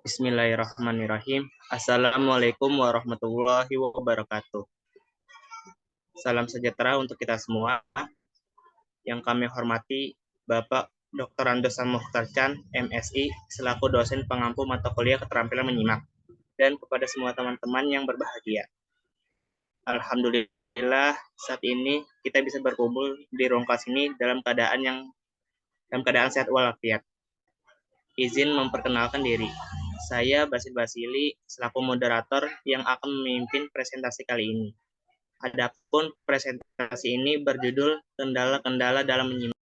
Bismillahirrahmanirrahim. Assalamualaikum warahmatullahi wabarakatuh. Salam sejahtera untuk kita semua. Yang kami hormati Bapak Dr. Andes Mokhtar Chan, MSI, selaku dosen pengampu mata kuliah keterampilan menyimak, dan kepada semua teman-teman yang berbahagia. Alhamdulillah, saat ini kita bisa berkumpul di ruang kelas ini dalam keadaan sehat walafiat. Izin memperkenalkan diri. Saya Basil Basili selaku moderator yang akan memimpin presentasi kali ini. Adapun presentasi ini berjudul Kendala-kendala dalam menyimak,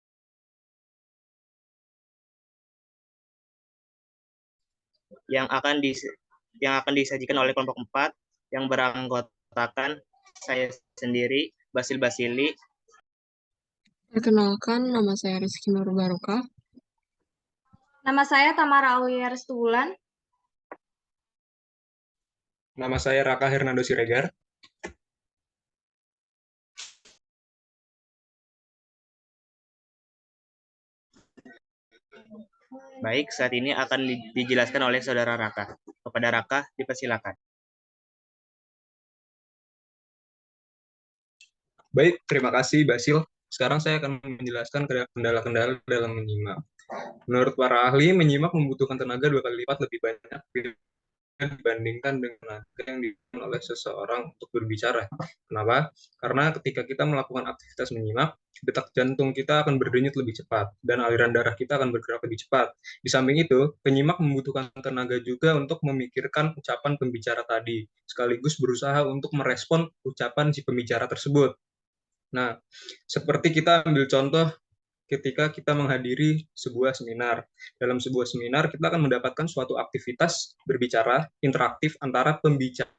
yang akan disajikan oleh kelompok 4 yang beranggotakan saya sendiri, Basil Basili. Perkenalkan, nama saya Rizky Nur Barokah. Nama saya Tamara Aulia Restubulan. Nama saya Raka Hernando Siregar. Baik, saat ini akan dijelaskan oleh Saudara Raka. Kepada Raka, dipersilakan. Baik, terima kasih Basil. Sekarang saya akan menjelaskan kendala-kendala dalam menyimak. Menurut para ahli, menyimak membutuhkan tenaga 2 kali lipat lebih banyak dibandingkan dengan tenaga yang diberikan oleh seseorang untuk berbicara. Kenapa? Karena ketika kita melakukan aktivitas menyimak, detak jantung kita akan berdenyut lebih cepat, dan aliran darah kita akan bergerak lebih cepat. Di samping itu, penyimak membutuhkan tenaga juga untuk memikirkan ucapan pembicara tadi, sekaligus berusaha untuk merespon ucapan si pembicara tersebut. Nah, seperti kita ambil contoh ketika kita menghadiri sebuah seminar. Dalam sebuah seminar, kita akan mendapatkan suatu aktivitas berbicara interaktif antara pembicara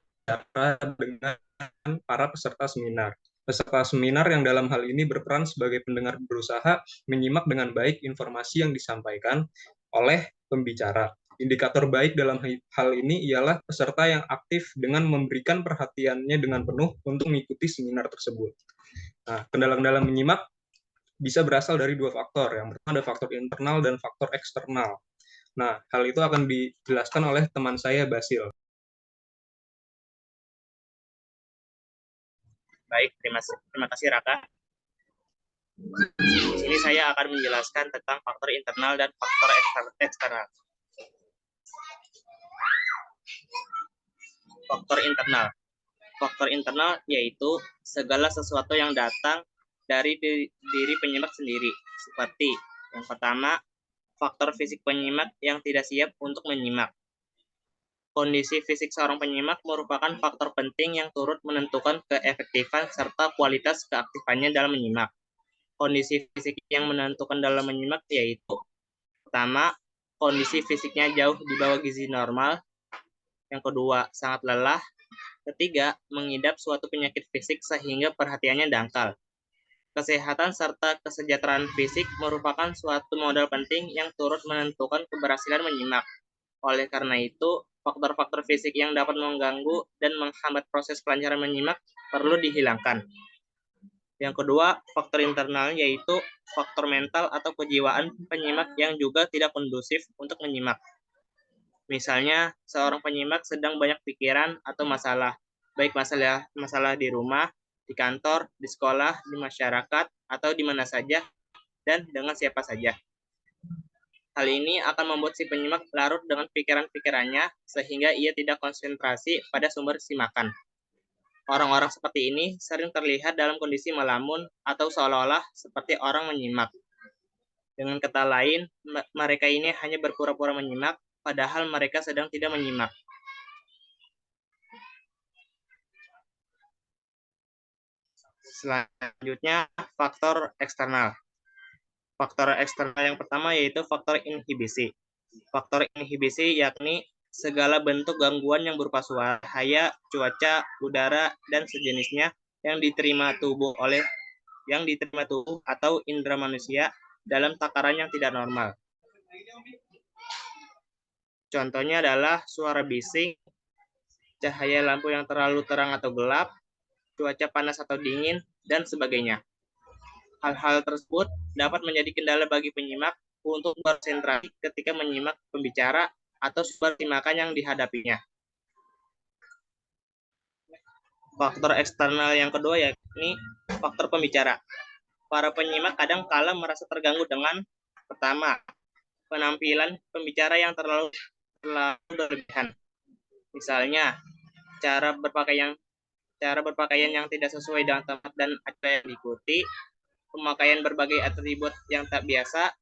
dengan para peserta seminar. Peserta seminar yang dalam hal ini berperan sebagai pendengar berusaha menyimak dengan baik informasi yang disampaikan oleh pembicara. Indikator baik dalam hal ini ialah peserta yang aktif dengan memberikan perhatiannya dengan penuh untuk mengikuti seminar tersebut. Nah, kendala-kendala menyimak bisa berasal dari 2 faktor. Yang pertama ada faktor internal dan faktor eksternal. Nah, hal itu akan dijelaskan oleh teman saya, Basil. Baik, terima kasih Raka. Di sini saya akan menjelaskan tentang faktor internal dan faktor eksternal. Faktor internal. Faktor internal yaitu segala sesuatu yang datang dari diri penyimak sendiri. Seperti yang pertama, faktor fisik penyimak yang tidak siap untuk menyimak. Kondisi fisik seorang penyimak merupakan faktor penting yang turut menentukan keefektifan serta kualitas keaktifannya dalam menyimak. Kondisi fisik yang menentukan dalam menyimak yaitu pertama, kondisi fisiknya jauh di bawah gizi normal. Yang kedua, sangat lelah. Ketiga, mengidap suatu penyakit fisik sehingga perhatiannya dangkal. Kesehatan serta kesejahteraan fisik merupakan suatu modal penting yang turut menentukan keberhasilan menyimak. Oleh karena itu, faktor-faktor fisik yang dapat mengganggu dan menghambat proses kelancaran menyimak perlu dihilangkan. Yang kedua, faktor internal yaitu faktor mental atau kejiwaan penyimak yang juga tidak kondusif untuk menyimak. Misalnya, seorang penyimak sedang banyak pikiran atau masalah, baik masalah di rumah, di kantor, di sekolah, di masyarakat, atau di mana saja, dan dengan siapa saja. Hal ini akan membuat si penyimak larut dengan pikiran-pikirannya, sehingga ia tidak konsentrasi pada sumber simakan. Orang-orang seperti ini sering terlihat dalam kondisi melamun atau seolah-olah seperti orang menyimak. Dengan kata lain, mereka ini hanya berpura-pura menyimak, padahal mereka sedang tidak menyimak. Selanjutnya, faktor eksternal. Faktor eksternal yang pertama yaitu faktor inhibisi. Faktor inhibisi yakni segala bentuk gangguan yang berupa suara, cahaya, cuaca, udara, dan sejenisnya yang diterima tubuh atau indera manusia dalam takaran yang tidak normal. Contohnya adalah suara bising, cahaya lampu yang terlalu terang atau gelap, cuaca panas atau dingin, dan sebagainya. Hal-hal tersebut dapat menjadi kendala bagi penyimak untuk berkonsentrasi ketika menyimak pembicara atau sumber simakan yang dihadapinya. Faktor eksternal yang kedua yakni faktor pembicara. Para penyimak kadang kala merasa terganggu dengan pertama, penampilan pembicara yang terlalu berlebihan. Misalnya, cara berpakaian yang tidak sesuai dengan tempat dan acara yang diikuti, pemakaian berbagai atribut yang tak biasa,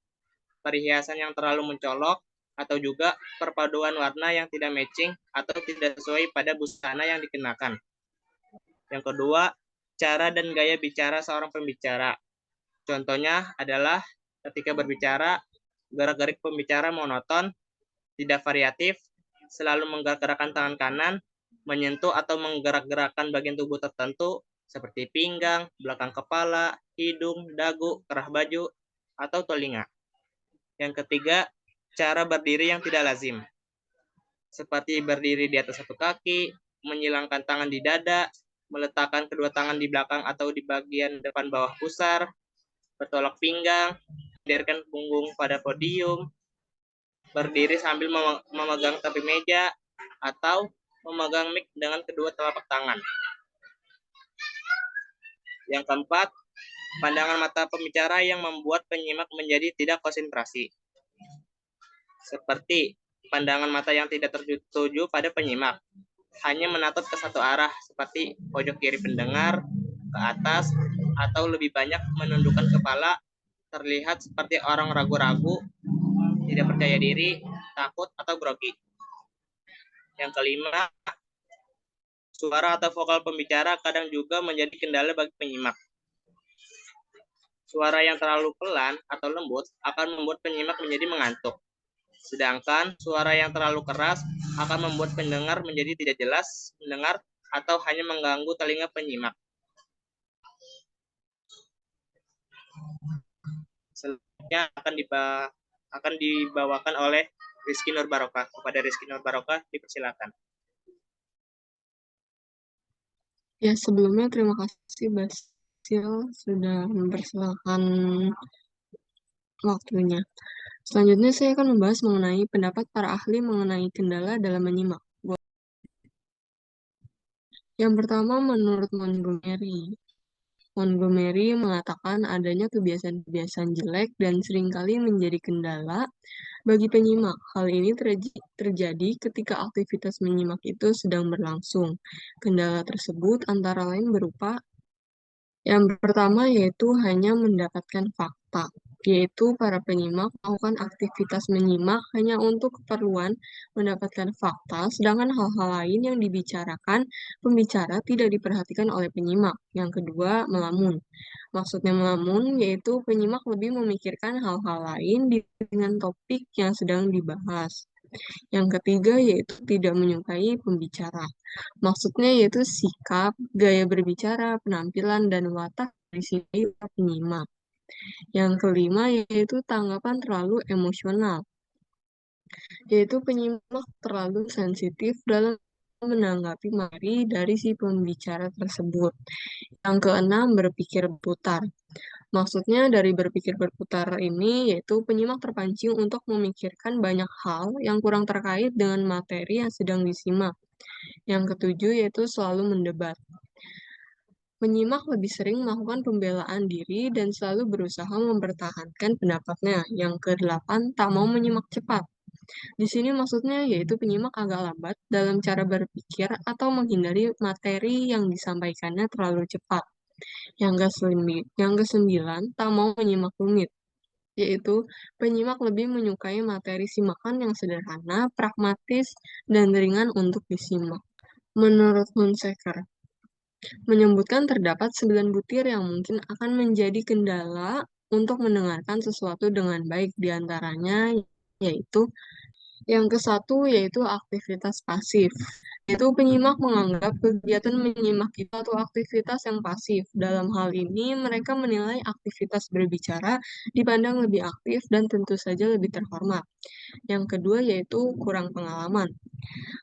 perhiasan yang terlalu mencolok, atau juga perpaduan warna yang tidak matching atau tidak sesuai pada busana yang dikenakan. Yang kedua, cara dan gaya bicara seorang pembicara. Contohnya adalah ketika berbicara, gerak-gerik pembicara monoton, tidak variatif, selalu menggerak-gerakkan tangan kanan, menyentuh atau menggerak-gerakkan bagian tubuh tertentu seperti pinggang, belakang kepala, hidung, dagu, kerah baju, atau telinga. Yang ketiga, cara berdiri yang tidak lazim, seperti berdiri di atas satu kaki, menyilangkan tangan di dada, meletakkan kedua tangan di belakang atau di bagian depan bawah pusar, bertolak pinggang, mendirikan punggung pada podium, berdiri sambil memegang tepi meja, atau memegang mic dengan kedua telapak tangan. Yang keempat, pandangan mata pembicara yang membuat penyimak menjadi tidak konsentrasi. Seperti pandangan mata yang tidak tertuju pada penyimak, hanya menatap ke satu arah seperti pojok kiri pendengar, ke atas, atau lebih banyak menundukkan kepala, terlihat seperti orang ragu-ragu, tidak percaya diri, takut, atau grogi. Yang kelima, suara atau vokal pembicara kadang juga menjadi kendala bagi penyimak. Suara yang terlalu pelan atau lembut akan membuat penyimak menjadi mengantuk. Sedangkan suara yang terlalu keras akan membuat pendengar menjadi tidak jelas mendengar atau hanya mengganggu telinga penyimak. Selanjutnya akan dibawakan oleh Rizky Nur Barokah. Kepada Rizky Nur Barokah dipersilakan. Ya, sebelumnya terima kasih Basil sudah mempersilahkan waktunya. Selanjutnya saya akan membahas mengenai pendapat para ahli mengenai kendala dalam menyimak. Yang pertama, menurut Montgomery. Montgomery mengatakan adanya kebiasaan-kebiasaan jelek dan seringkali menjadi kendala bagi penyimak. Hal ini terjadi ketika aktivitas menyimak itu sedang berlangsung. Kendala tersebut antara lain berupa yang pertama yaitu hanya mendapatkan fakta, yaitu para penyimak melakukan aktivitas menyimak hanya untuk keperluan mendapatkan fakta, sedangkan hal-hal lain yang dibicarakan pembicara tidak diperhatikan oleh penyimak. Yang kedua, melamun. Maksudnya melamun yaitu penyimak lebih memikirkan hal-hal lain dengan topik yang sedang dibahas. Yang ketiga yaitu tidak menyukai pembicara. Maksudnya yaitu sikap, gaya berbicara, penampilan, dan watak dari si penyimak. Yang kelima yaitu tanggapan terlalu emosional, yaitu penyimak terlalu sensitif dalam menanggapi materi dari si pembicara tersebut. Yang keenam, berpikir berputar. Maksudnya dari berpikir berputar ini yaitu penyimak terpancing untuk memikirkan banyak hal yang kurang terkait dengan materi yang sedang disimak. Yang ketujuh yaitu selalu mendebat. Penyimak lebih sering melakukan pembelaan diri dan selalu berusaha mempertahankan pendapatnya. Yang kedelapan, tak mau menyimak cepat. Di sini maksudnya yaitu penyimak agak lambat dalam cara berpikir atau menghindari materi yang disampaikannya terlalu cepat. Yang kesembilan, tak mau menyimak rumit, yaitu penyimak lebih menyukai materi simakan yang sederhana, pragmatis, dan ringan untuk disimak. Menurut Hunsaker, menyebutkan terdapat 9 butir yang mungkin akan menjadi kendala untuk mendengarkan sesuatu dengan baik, diantaranya yaitu yang ke-1 yaitu aktivitas pasif. Yaitu penyimak menganggap kegiatan menyimak itu atau aktivitas yang pasif. Dalam hal ini, mereka menilai aktivitas berbicara dipandang lebih aktif dan tentu saja lebih terhormat. Yang kedua yaitu kurang pengalaman.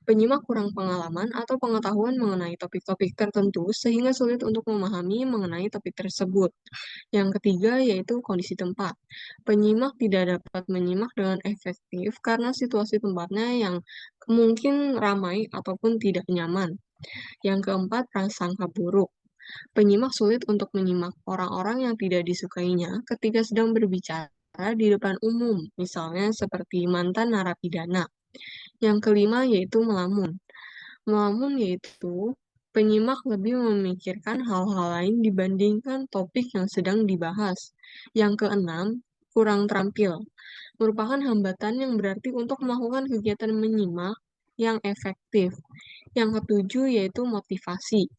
Penyimak kurang pengalaman atau pengetahuan mengenai topik-topik tertentu sehingga sulit untuk memahami mengenai topik tersebut. Yang ketiga yaitu kondisi tempat. Penyimak tidak dapat menyimak dengan efektif karena situasi tempatnya yang mungkin ramai ataupun tidak nyaman. Yang keempat, prasangka buruk. Penyimak sulit untuk menyimak orang-orang yang tidak disukainya ketika sedang berbicara di depan umum, misalnya seperti mantan narapidana. Yang kelima yaitu melamun. Melamun yaitu penyimak lebih memikirkan hal-hal lain dibandingkan topik yang sedang dibahas. Yang keenam, kurang terampil. Merupakan hambatan yang berarti untuk melakukan kegiatan menyimak yang efektif. Yang ketujuh yaitu motivasi.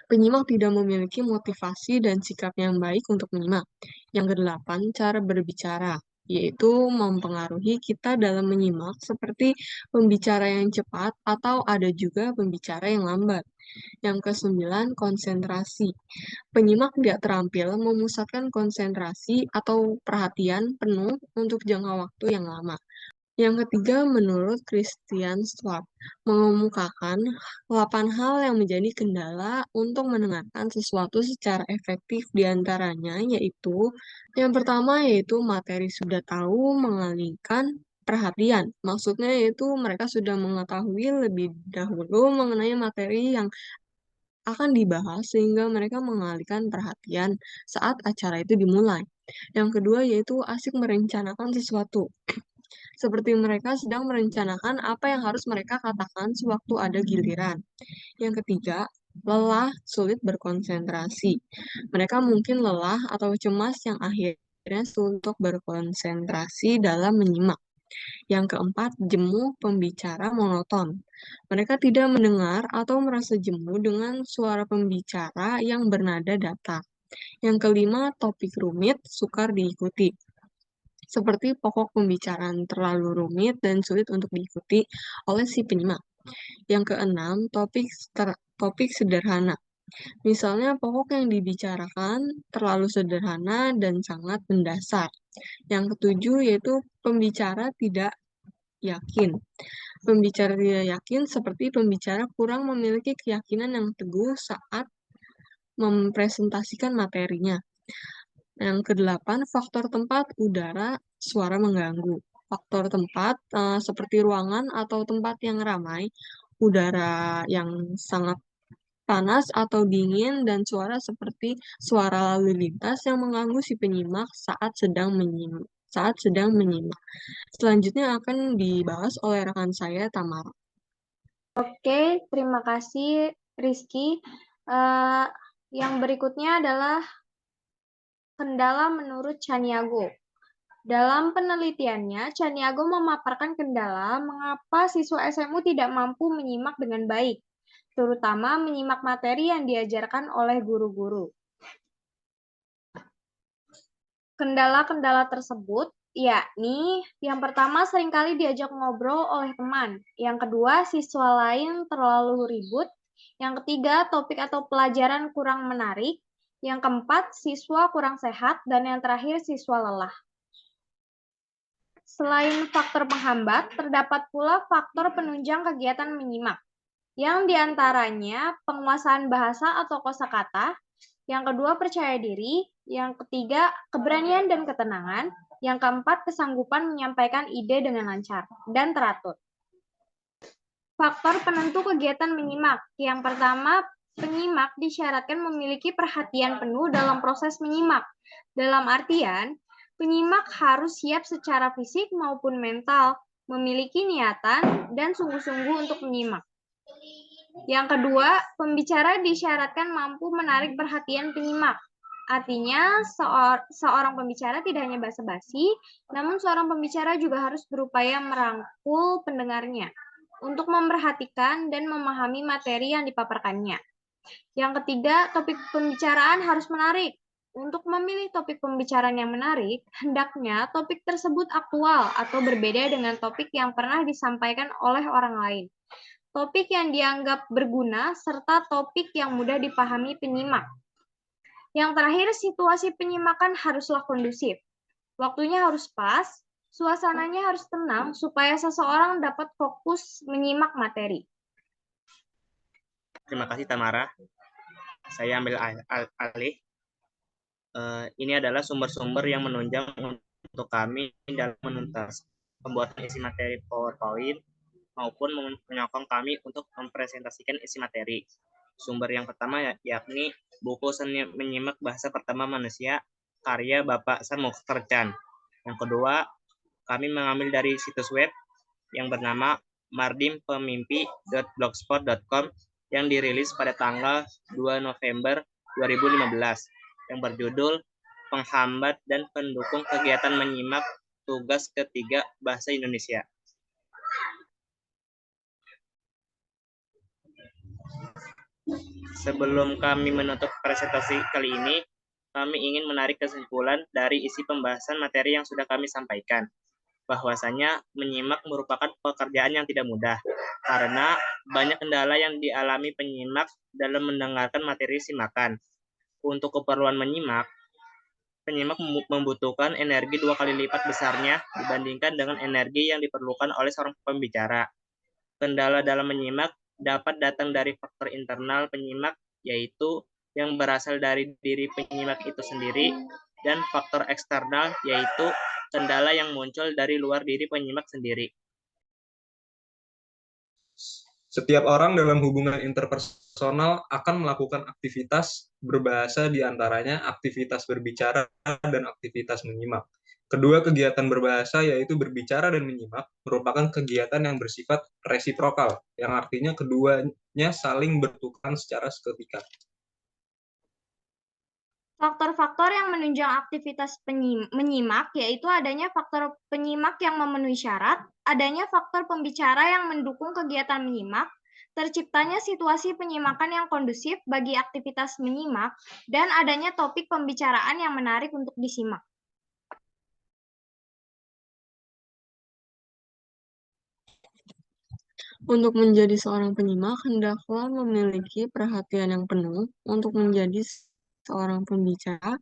Penyimak tidak memiliki motivasi dan sikap yang baik untuk menyimak. Yang kedelapan, cara berbicara, yaitu mempengaruhi kita dalam menyimak seperti pembicara yang cepat atau ada juga pembicara yang lambat. Yang kesembilan, konsentrasi. Penyimak tidak terampil memusatkan konsentrasi atau perhatian penuh untuk jangka waktu yang lama. Yang ketiga, menurut Christian Schwab, mengemukakan 8 hal yang menjadi kendala untuk mendengarkan sesuatu secara efektif diantaranya yaitu yang pertama yaitu materi sudah tahu mengalihkan perhatian. Maksudnya yaitu mereka sudah mengetahui lebih dahulu mengenai materi yang akan dibahas sehingga mereka mengalihkan perhatian saat acara itu dimulai. Yang kedua yaitu asik merencanakan sesuatu. Seperti mereka sedang merencanakan apa yang harus mereka katakan sewaktu ada giliran. Yang ketiga, lelah, sulit berkonsentrasi. Mereka mungkin lelah atau cemas yang akhirnya sulit untuk berkonsentrasi dalam menyimak. Yang keempat, jemu pembicara monoton. Mereka tidak mendengar atau merasa jemu dengan suara pembicara yang bernada datar. Yang kelima, topik rumit, sukar diikuti. Seperti pokok pembicaraan terlalu rumit dan sulit untuk diikuti oleh si penyimak. Yang keenam, topik sederhana. Misalnya pokok yang dibicarakan terlalu sederhana dan sangat mendasar. Yang ketujuh yaitu pembicara tidak yakin. Pembicara tidak yakin seperti pembicara kurang memiliki keyakinan yang teguh saat mempresentasikan materinya. Yang kedelapan, faktor tempat, udara, suara mengganggu. Faktor tempat seperti ruangan atau tempat yang ramai, udara yang sangat panas atau dingin, dan suara seperti suara lalu lintas yang mengganggu si penyimak saat sedang menyimak. Selanjutnya akan dibahas oleh rekan saya, Tamara. Oke, terima kasih Rizky. Yang berikutnya adalah kendala menurut Chaniago. Dalam penelitiannya, Chaniago memaparkan kendala mengapa siswa SMU tidak mampu menyimak dengan baik, terutama menyimak materi yang diajarkan oleh guru-guru. Kendala-kendala tersebut yakni yang pertama seringkali diajak ngobrol oleh teman, yang kedua siswa lain terlalu ribut, yang ketiga topik atau pelajaran kurang menarik, yang keempat siswa kurang sehat, dan yang terakhir siswa lelah. Selain faktor penghambat, terdapat pula faktor penunjang kegiatan menyimak, yang diantaranya penguasaan bahasa atau kosakata, yang kedua percaya diri, yang ketiga keberanian dan ketenangan, yang keempat kesanggupan menyampaikan ide dengan lancar dan teratur. Faktor penentu kegiatan menyimak. Yang pertama, penyimak disyaratkan memiliki perhatian penuh dalam proses menyimak. Dalam artian, penyimak harus siap secara fisik maupun mental, memiliki niatan dan sungguh-sungguh untuk menyimak. Yang kedua, pembicara disyaratkan mampu menarik perhatian penyimak. Artinya, seorang pembicara tidak hanya basa-basi, namun seorang pembicara juga harus berupaya merangkul pendengarnya untuk memperhatikan dan memahami materi yang dipaparkannya. Yang ketiga, topik pembicaraan harus menarik. Untuk memilih topik pembicaraan yang menarik, hendaknya topik tersebut aktual atau berbeda dengan topik yang pernah disampaikan oleh orang lain. topik yang dianggap berguna, serta topik yang mudah dipahami penyimak. Yang terakhir, situasi penyimakan haruslah kondusif. Waktunya harus pas, suasananya harus tenang supaya seseorang dapat fokus menyimak materi. Terima kasih Tamara. Saya ambil alih. Ini adalah sumber-sumber yang menunjang untuk kami dalam menuntas pembuatan isi materi PowerPoint maupun menyokong kami untuk mempresentasikan isi materi. Sumber yang pertama yakni buku Seni Menyimak Bahasa Pertama Manusia karya Bapak Sam Mukhtar Chan. Yang kedua, kami mengambil dari situs web yang bernama mardimpemimpi.blogspot.com yang dirilis pada tanggal 2 November 2015 yang berjudul Penghambat dan Pendukung Kegiatan Menyimak Tugas Ketiga Bahasa Indonesia. Sebelum kami menutup presentasi kali ini, kami ingin menarik kesimpulan dari isi pembahasan materi yang sudah kami sampaikan, bahwasanya menyimak merupakan pekerjaan yang tidak mudah, karena banyak kendala yang dialami penyimak dalam mendengarkan materi simakan. Untuk keperluan menyimak, penyimak membutuhkan energi 2 kali lipat besarnya dibandingkan dengan energi yang diperlukan oleh seorang pembicara. Kendala dalam menyimak dapat datang dari faktor internal penyimak, yaitu yang berasal dari diri penyimak itu sendiri, dan faktor eksternal, yaitu kendala yang muncul dari luar diri penyimak sendiri. Setiap orang dalam hubungan interpersonal akan melakukan aktivitas berbahasa, diantaranya aktivitas berbicara dan aktivitas menyimak. Kedua kegiatan berbahasa, yaitu berbicara dan menyimak, merupakan kegiatan yang bersifat resiprokal, yang artinya keduanya saling bertukar secara seketika. Faktor-faktor yang menunjang aktivitas menyimak yaitu adanya faktor penyimak yang memenuhi syarat, adanya faktor pembicara yang mendukung kegiatan menyimak, terciptanya situasi penyimakan yang kondusif bagi aktivitas menyimak, dan adanya topik pembicaraan yang menarik untuk disimak. Untuk menjadi seorang penyimak, hendaklah memiliki perhatian yang penuh. Untuk menjadi seorang pembicara,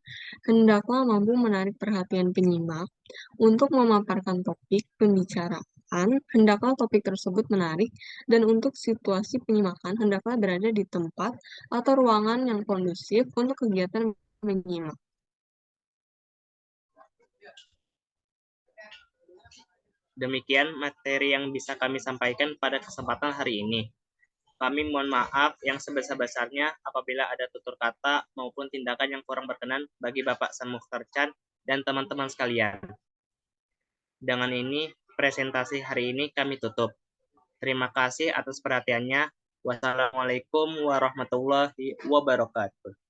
hendaklah mampu menarik perhatian penyimak. Untuk memaparkan topik pembicaraan, hendaklah topik tersebut menarik, dan untuk situasi penyimakan, hendaklah berada di tempat atau ruangan yang kondusif untuk kegiatan menyimak. Demikian materi yang bisa kami sampaikan pada kesempatan hari ini. Kami mohon maaf yang sebesar-besarnya apabila ada tutur kata maupun tindakan yang kurang berkenan bagi Bapak Sam Mukhtar Chan dan teman-teman sekalian. Dengan ini, presentasi hari ini kami tutup. Terima kasih atas perhatiannya. Wassalamualaikum warahmatullahi wabarakatuh.